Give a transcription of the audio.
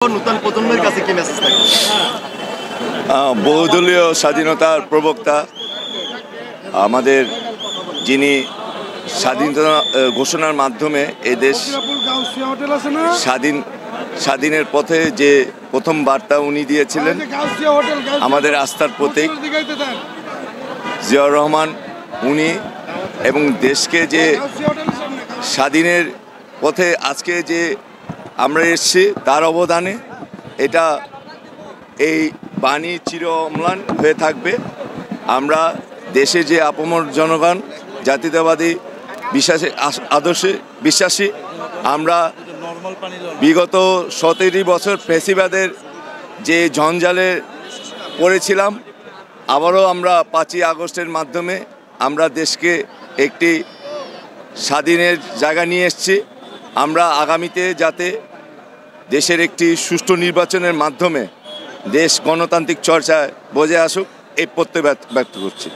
নতুন প্রজন্মের কাছে কি মেসেজ থাকবে? বহুদলীয় স্বাধীনতার প্রবক্তা আমাদের, যিনি স্বাধীনতা ঘোষণার মাধ্যমে এ দেশ স্বাধীনের পথে যে প্রথম বার্তা উনি দিয়েছিলেন, আমাদের আস্থার প্রতীক জিয়াউর রহমান উনি, এবং দেশকে যে স্বাধীনের পথে আজকে যে আমরা এসেছি তার অবদানে এটা এই বাণী চির অম্লান হয়ে থাকবে। আমরা দেশে যে আপামর জনগণ জাতীয়তাবাদী আদর্শে বিশ্বাসী, আমরা বিগত 17 বছর ফ্যাসিবাদের যে জঞ্জালে পড়েছিলাম, আবারও আমরা 5ই আগস্টের মাধ্যমে আমরা দেশকে একটি স্বাধীনের জায়গা নিয়ে এসেছি। আমরা আগামীতে যাতে দেশের একটি সুষ্ঠু নির্বাচনের মাধ্যমে দেশ গণতান্ত্রিক চর্চায় বজায় আসুক, এই প্রত্যয় ব্যক্ত করছি।